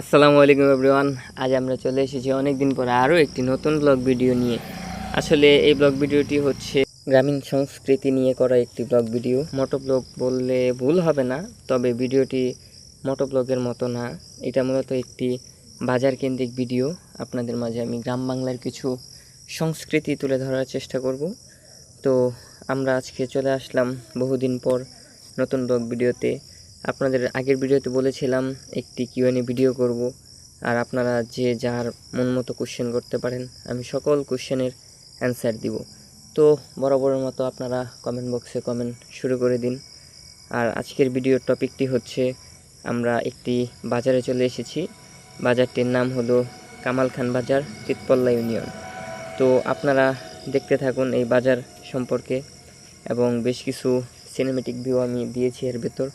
আসসালামু আলাইকুম এভরিওয়ান। আজ আমরা চলে এসেছি অনেক দিন পরে আরও একটি নতুন ব্লগ ভিডিও নিয়ে। আসলে এই ব্লগ ভিডিওটি হচ্ছে গ্রামীণ সংস্কৃতি নিয়ে করা একটি ব্লগ ভিডিও। মোটো ব্লগ বললে ভুল হবে না, তবে ভিডিওটি মোটো ব্লগের মতো না। এটা মূলত একটি বাজার কেন্দ্রিক ভিডিও। আপনাদের মাঝে আমি গ্রাম বাংলার কিছু সংস্কৃতি তুলে ধরার চেষ্টা করব। তো আমরা আজকে চলে আসলাম বহুদিন পর নতুন ব্লগ ভিডিওতে। আপনাদের আগের ভিডিওতে বলেছিলাম একটি কিউএনএ ভিডিও করব, আর আপনারা যে যার মন মতো কোশ্চেন করতে পারেন, আমি সকল কোশ্চেনের অ্যান্সার দিব। তো বরাবরের মতো আপনারা কমেন্ট বক্সে কমেন্ট শুরু করে দিন। আর আজকের ভিডিওর টপিকটি হচ্ছে আমরা একটি বাজারে চলে এসেছি। বাজারটির নাম হলো কামাল খান বাজার, চিতপল্লা ইউনিয়ন। তো আপনারা দেখতে থাকুন এই বাজার সম্পর্কে, এবং বেশ কিছু সিনেমেটিক ভিউ আমি দিয়েছি এর ভেতর।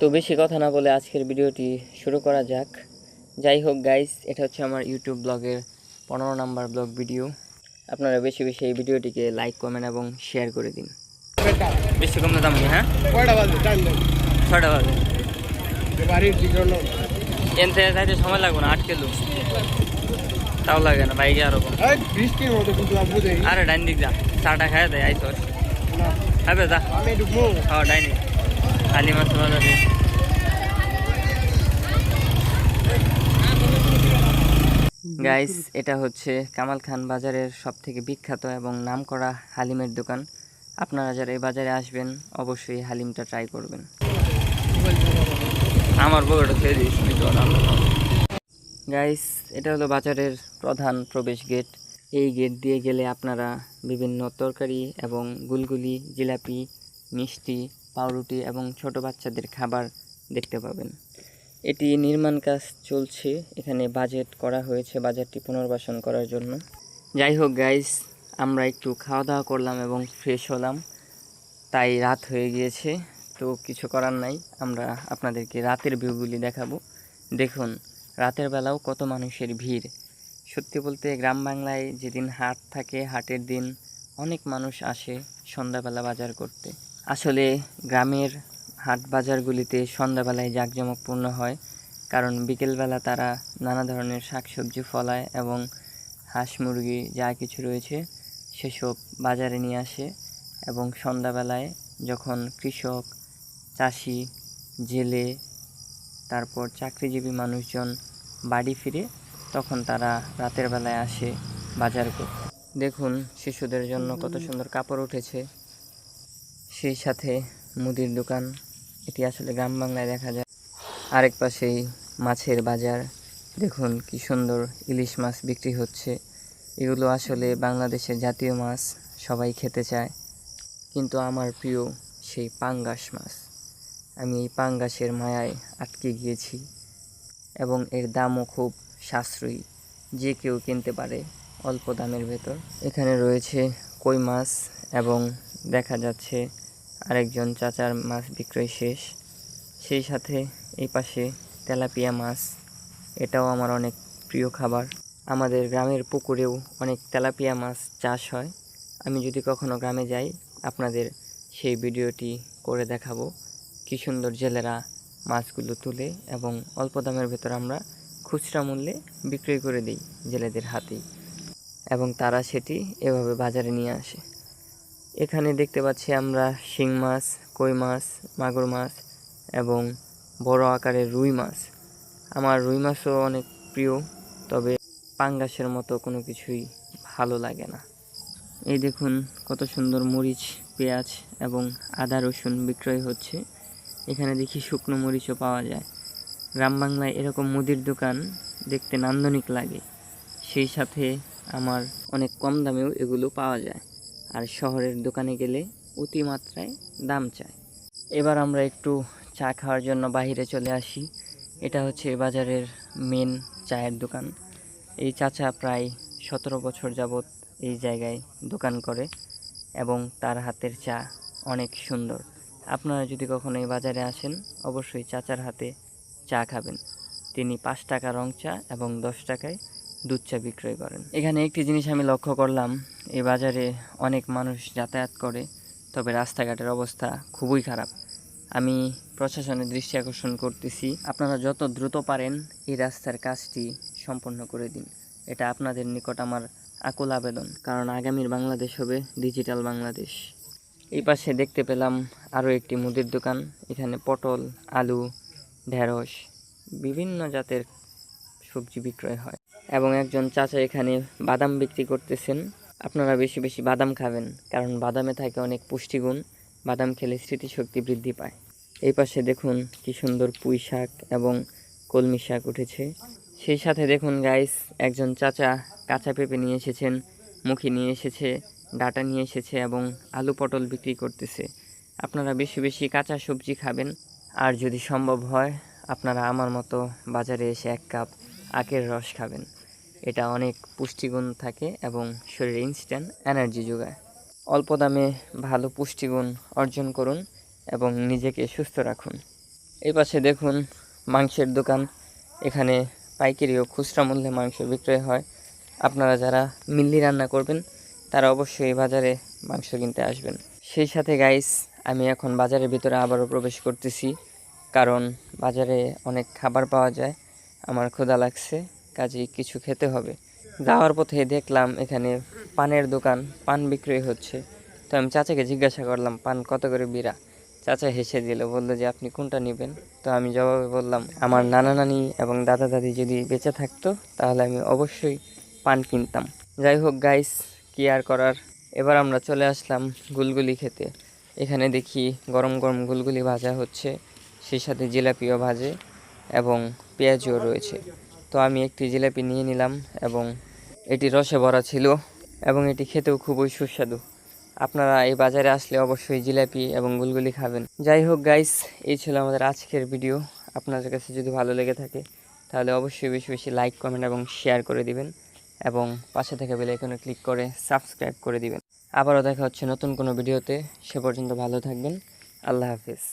তো বেশি কথা না বলে আজকের ভিডিওটি শুরু করা যাক। যাই হোক গাইস, এটা হচ্ছে আমার ইউটিউব ব্লগের 15 নাম্বার ব্লগ ভিডিও। আপনারা বেশি বেশি এই ভিডিওটিকে লাইক, কমেন্ট এবং শেয়ার করে দিন। বেশি কম দাম নেই। হ্যাঁ, 6টা বাজে। এনতে যাইতে সময় লাগবে না, 8 কিলো তাও লাগে না বাইকে। আরো আরে ডাইন দিক যা, চাটা খাই দেয় আইস হবে যা। হ্যাঁ ডাইনি খালি মাছ বাজারে। গাইস, এটা হচ্ছে কামাল খান বাজারের সবথেকে বিখ্যাত এবং নামকরা হালিমের দোকান। আপনারা যারা এই বাজারে আসবেন অবশ্যই হালিমটা ট্রাই করবেন। আমার বউটা ছেড়ে দিয়েছি। গাইস, এটা হলো বাজারের প্রধান প্রবেশ গেট। এই গেট দিয়ে গেলে আপনারা বিভিন্ন তরকারি এবং গুলগুলি, জিলাপি, মিষ্টি, পাউরুটি এবং ছোট বাচ্চাদের খাবার দেখতে পাবেন। এটি নির্মাণ কাজ চলছে, এখানে বাজেট করা হয়েছে বাজারটি পুনর্বাসন করার জন্য। যাই হোক গাইস, আমরা একটু খাওয়া দাওয়া করলাম এবং ফ্রেশ হলাম, তাই রাত হয়ে গিয়েছে। তো কিছু করার নাই, আমরা আপনাদেরকে রাতের ভিউগুলি দেখাবো। দেখুন রাতের বেলাও কত মানুষের ভিড়। সত্যি বলতে গ্রাম বাংলায় যেদিন হাট থাকে, হাটের দিন অনেক মানুষ আসে সন্ধ্যাবেলা বাজার করতে। আসলে গ্রামের হাট বাজারগুলিতে সন্ধ্যাবেলায় জাঁকজমকপূর্ণ হয়, কারণ বিকেলবেলা তারা নানা ধরনের শাকসবজি ফলায় এবং হাঁস মুরগি যা কিছু রয়েছে সেসব বাজারে নিয়ে আসে। এবং সন্ধ্যাবেলায় যখন কৃষক, চাষি, জেলে, তারপর চাকরিজীবী মানুষজন বাড়ি ফিরে, তখন তারা রাতের বেলায় আসে বাজার করতে। দেখুন শিশুদের জন্য কত সুন্দর কাপড় উঠেছে, সেই সাথে মুদির দোকান। এটি আসলে গ্রাম বাংলায় দেখা যায়। আরেক পাশেই মাছের বাজার। দেখুন কি সুন্দর ইলিশ মাছ বিক্রি হচ্ছে। এগুলো আসলে বাংলাদেশের জাতীয় মাছ, সবাই খেতে চায়, কিন্তু আমার প্রিয় সেই পাঙ্গাস মাছ। আমি এই পাঙ্গাসের মায়ায় আটকে গিয়েছি, এবং এর দামও খুব সাশ্রয়ী, যে কেউ কিনতে পারে অল্প দামের ভেতর। এখানে রয়েছে কই মাছ, এবং দেখা যাচ্ছে আরেকজন চাচার মাছ বিক্রয় শেষ। সেই সাথে এই পাশে তেলাপিয়া মাছ, এটাও আমার অনেক প্রিয় খাবার। আমাদের গ্রামের পুকুরেও অনেক তেলাপিয়া মাছ চাষ হয়। আমি যদি কখনো গ্রামে যাই আপনাদের সেই ভিডিওটি করে দেখাবো, কী সুন্দর জেলেরা মাছগুলো তুলে এবং অল্প দামের ভেতর আমরা খুচরা মূল্যে বিক্রয় করে দিই জেলেদের হাতেই, এবং তারা সেটি এভাবে বাজারে নিয়ে আসে। এখানে দেখতে পাচ্ছি আমরা শিং মাছ, কই মাছ, মাগুর মাছ এবং বড় আকারের রুই মাছ। আমার রুই মাছও অনেক প্রিয়, তবে পাঙ্গাসের মতো কোনো কিছুই ভালো লাগে না। এই দেখুন কত সুন্দর মরিচ, পেঁয়াজ এবং আদা রসুন বিক্রয় হচ্ছে। এখানে দেখি শুকনো মরিচও পাওয়া যায়। গ্রাম বাংলায় এরকম মুদির দোকান দেখতে নান্দনিক লাগে, সেই সাথে আমার অনেক কম দামেও এগুলো পাওয়া যায়। আর শহরের দোকানে গেলে অতিমাত্রায় দাম চায়। এবার আমরা একটু চা খাওয়ার জন্য বাইরে চলে আসি। এটা হচ্ছে বাজারের মেন চায়ের দোকান। এই চাচা প্রায় 17 বছর যাবৎ এই জায়গায় দোকান করে, এবং তার হাতের চা অনেক সুন্দর। আপনারা যদি কখনো এই বাজারে আসেন অবশ্যই চাচার হাতে চা খাবেন। তিনি 5 টাকা রং চা এবং 10 টাকায় দুধ চা বিক্রয় করেন। এখানে একটি জিনিস আমি লক্ষ্য করলাম, এই বাজারে অনেক মানুষ যাতায়াত করে, তবে রাস্তাঘাটের অবস্থা খুবই খারাপ। আমি প্রশাসনের দৃষ্টি আকর্ষণ করতেছি, আপনারা যত দ্রুত পারেন এই রাস্তার কাজটি সম্পন্ন করে দিন। এটা আপনাদের নিকট আমার আকুল আবেদন, কারণ আগামীর বাংলাদেশ হবে ডিজিটাল বাংলাদেশ। এই পাশে দেখতে পেলাম আরও একটি মুদির দোকান। এখানে পটল, আলু, ঢেঁড়স, বিভিন্ন জাতের সবজি বিক্রয় হয় এবং একজন চাচা এখানে বাদাম বিক্রি করতেছেন। আপনারা বেশি বেশি বাদাম খাবেন, কারণ বাদামে থাকে অনেক পুষ্টিগুণ। বাদাম খেলে স্মৃতিশক্তি বৃদ্ধি পায়। এই পাশে দেখুন কি সুন্দর পুঁই শাক এবং কলমি শাক উঠেছে। সেই সাথে দেখুন গাইস, একজন চাচা কাঁচা পেঁপে নিয়ে এসেছেন, মুখি নিয়ে এসেছে, ডাঁটা নিয়ে এসেছে এবং আলু পটল বিক্রি করতেছে। আপনারা বেশি বেশি কাঁচা সবজি খাবেন, আর যদি সম্ভব হয় আপনারা আমার মতো বাজারে এসে 1 কাপ আখের রস খাবেন। এটা অনেক পুষ্টিগুণ থাকে এবং শরীরে ইনস্ট্যান্ট এনার্জি যোগায়। অল্প দামে ভালো পুষ্টিগুণ অর্জন করুন এবং নিজেকে সুস্থ রাখুন। এই পাশে দেখুন মাংসের দোকান। এখানে পাইকারি ও খুচরা মূল্যে মাংস বিক্রয় হয়। আপনারা যারা মিল্লি রান্না করবেন তারা অবশ্যই বাজারে মাংস কিনতে আসবেন। সেই সাথে গাইস, আমি এখন বাজারের ভিতরে আবারও প্রবেশ করতেছি, কারণ বাজারে অনেক খাবার পাওয়া যায়। আমার ক্ষুধা লাগছে, কাজেই কিছু খেতে হবে। যাওয়ার পথে দেখলাম এখানে পানের দোকান, পান বিক্রয় হচ্ছে। তো আমি চাচাকে জিজ্ঞাসা করলাম পান কত করে বিড়া। চাচা হেসে দিল, বললো যে আপনি কোনটা নেবেন। তো আমি জবাবে বললাম আমার নানা নানি এবং দাদা দাদি যদি বেঁচে থাকতো তাহলে আমি অবশ্যই পান কিনতাম। যাই হোক গাইস, কি আর করার। এবার আমরা চলে আসলাম গুলগুলি খেতে। এখানে দেখি গরম গরম গুলগুলি ভাজা হচ্ছে, সেই সাথে জিলাপিও ভাজে এবং পেঁয়াজও রয়েছে। তো আমি একটি জিলাপি নিয়ে নিলাম এবং এটি রসে ভরা ছিল এবং এটি খেতেও খুবই সুস্বাদু। আপনারা এই বাজারে আসলে অবশ্যই জিলাপি এবং গুলগুলি খাবেন। যাই হোক গাইস, এই ছিল আমাদের আজকের ভিডিও। আপনাদের কাছে যদি ভালো লেগে থাকে তাহলে অবশ্যই বেশি বেশি লাইক, কমেন্ট এবং শেয়ার করে দিবেন এবং পাশে থাকা বেল আইকনে ক্লিক করে সাবস্ক্রাইব করে দিবেন। আবারও দেখা হচ্ছে নতুন কোনো ভিডিওতে। সে পর্যন্ত ভালো থাকবেন। আল্লাহ হাফেজ।